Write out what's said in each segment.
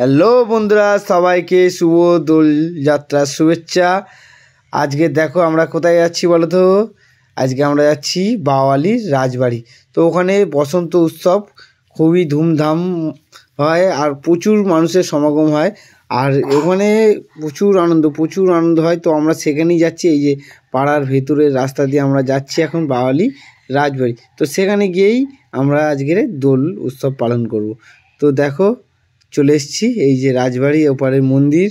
Hello বন্ধুরা, সবাইকে শুভ দোল যাত্রার শুভেচ্ছা। আজকে দেখো আমরা কোথায় যাচ্ছি বলো তো। আজকে আমরা যাচ্ছি বাওয়ালির রাজবাড়ি। তো ওখানে বসন্ত উৎসব খুবই ধুমধাম হয় আর প্রচুর মানুষের সমাগম হয়। আর ওখানে প্রচুর আনন্দ হয়। তো আমরা সেখানেই যাচ্ছি। এই যে পাড়ার ভেতরের রাস্তা দিয়ে আমরা যাচ্ছি এখন বাওয়ালি রাজবাড়ি। তো সেখানে গিয়েই আমরা আজকের দোল উৎসব পালন করব। তো দেখো চলে এসেছি, এই যে রাজবাড়ি, ওপারের মন্দির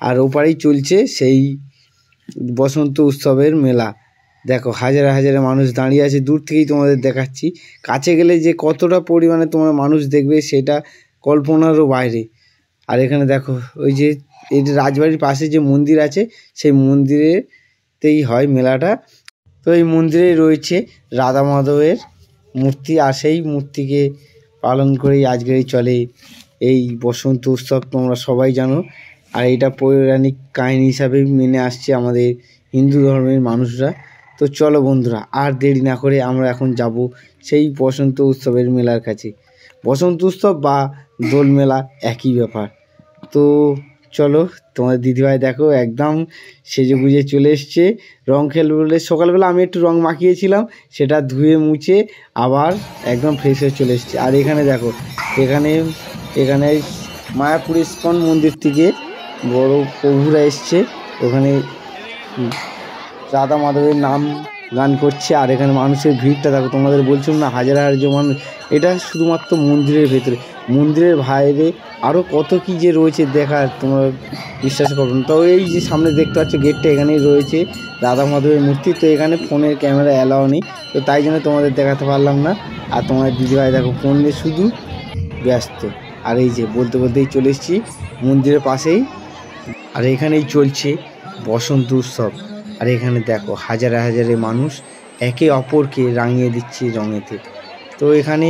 আর ওপারেই চলছে সেই বসন্ত উৎসবের মেলা। দেখো হাজারে হাজারে মানুষ দাঁড়িয়ে আছে, দূর থেকেই তোমাদের দেখাচ্ছি। কাছে গেলে যে কতটা পরিমাণে তোমরা মানুষ দেখবে সেটা কল্পনারও বাইরে। আর এখানে দেখো ওই যে এই যে রাজবাড়ির পাশে যে মন্দির আছে সেই মন্দিরেতেই হয় মেলাটা। তো এই মন্দিরে রয়েছে রাধা মাধবের মূর্তি, আর সেই মূর্তিকে পালন করেই আজকের চলে এই বসন্ত উৎসব, তোমরা সবাই জানো। আর এটা পৌরাণিক কাহিনী হিসাবে মেনে আসছে আমাদের হিন্দু ধর্মের মানুষরা। তো চলো বন্ধুরা, আর দেরি না করে আমরা এখন যাব সেই বসন্ত উৎসবের মেলার কাছে। বসন্ত উৎসব বা দোল মেলা একই ব্যাপার। তো চলো, তোমার দিদিভাই দেখো একদম সেজে গুজে চলে এসছে রং খেলবে বলে। সকালবেলা আমি একটু রং মাখিয়েছিলাম, সেটা ধুয়ে মুছে আবার একদম ফ্রেশ হয়ে চলে এসছে। আর এখানে দেখো, এখানে মায়াপুর ইস্কন মন্দির থেকে বড় প্রভুরা এসছে। ওখানে রাধা মাধবের নাম গান করছে। আর এখানে মানুষের ভিড়টা দেখো, তোমাদের বলছিলাম না হাজার হাজার মানুষ। এটা শুধুমাত্র মন্দিরের ভেতরে, মন্দিরের বাইরে আরও কত কী যে রয়েছে দেখার, তোমরা বিশ্বাস করো না। তো এই যে সামনে দেখতে পাচ্ছ গেটটা, এখানেই রয়েছে রাধা মাধবের মূর্তি। তো এখানে ফোনের ক্যামেরা অ্যালাও নেই, তো তাই জন্য তোমাদের দেখাতে পারলাম না। আর তোমার দিদিভাই দেখো ফোন নিয়ে শুধু ব্যস্ত। আর এই যে বলতে বলতেই চলে এসেছি মন্দিরের পাশেই, আর এখানেই চলছে বসন্ত উৎসব। আর এখানে দেখো হাজারে হাজারে মানুষ একে অপরকে রাঙিয়ে দিচ্ছে রঙেতে। তো এখানে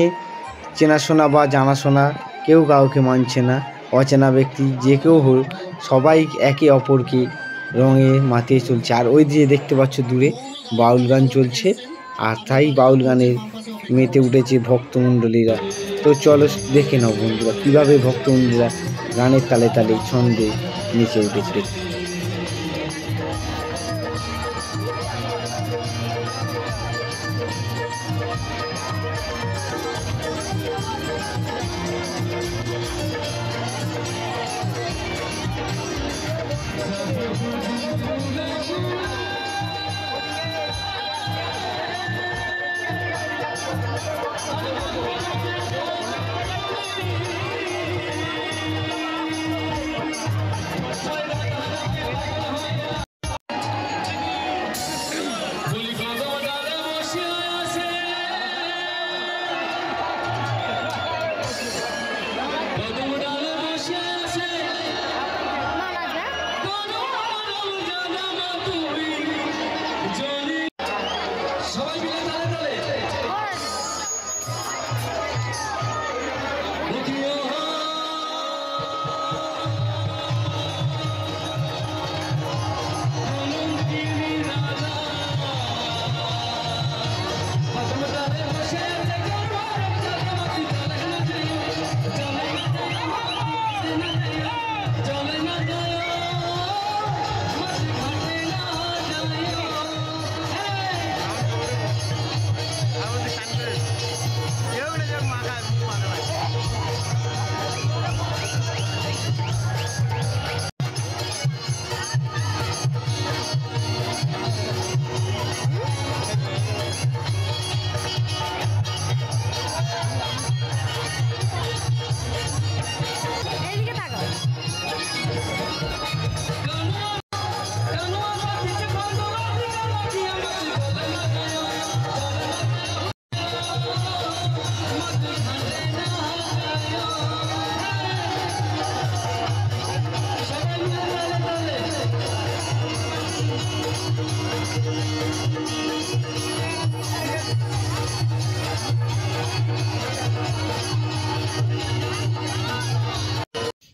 চেনাশোনা বা জানাশোনা কেউ কাউকে মানছে না, অচেনা ব্যক্তি যে কেউ হোক সবাই একে অপরকে রঙে মাতিয়ে চলছে। আর ওই যে দেখতে পাচ্ছ দূরে বাউল গান চলছে, আর তাই বাউল গানের মেতে উঠেছে ভক্তমণ্ডলীরা। তো চলো দেখে নাও বন্ধুরা কীভাবে ভক্তমণ্ডলীরা গানের তালে তালে ছন্দে নেচে উঠেছে।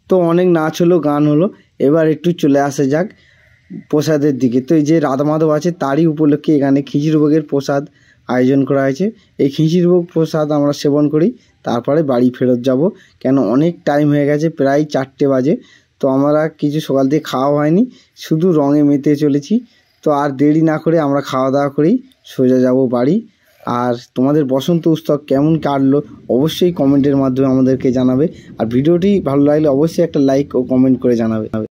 তো অনেক নাচ হলো, গান হলো, এবার একটু চলে আসা যাক প্রসাদের দিকে। তো এই যে রাধা মাধব আছে তারই উপলক্ষে এখানে খিচুড়ি ভোগের প্রসাদ আয়োজন করা হয়েছে। এই খিচির ভোগ প্রসাদ আমরা সেবন করি, তারপরে বাড়ি ফেরত যাব, কেন অনেক টাইম হয়ে গেছে, প্রায় 4টে বাজে। তো আমরা কিছু সকাল থেকে খাওয়া হয়নি, শুধু রঙে মেতে চলেছি। তো আর দেরি না করে আমরা খাওয়া দাওয়া করেই সোজা যাব বাড়ি। আর তোমাদের বসন্ত উৎসব কেমন কাটলো অবশ্যই কমেন্টের মাধ্যমে আমাদেরকে জানাবে। আর ভিডিওটি ভালো লাগলে অবশ্যই একটা লাইক ও কমেন্ট করে জানাবে।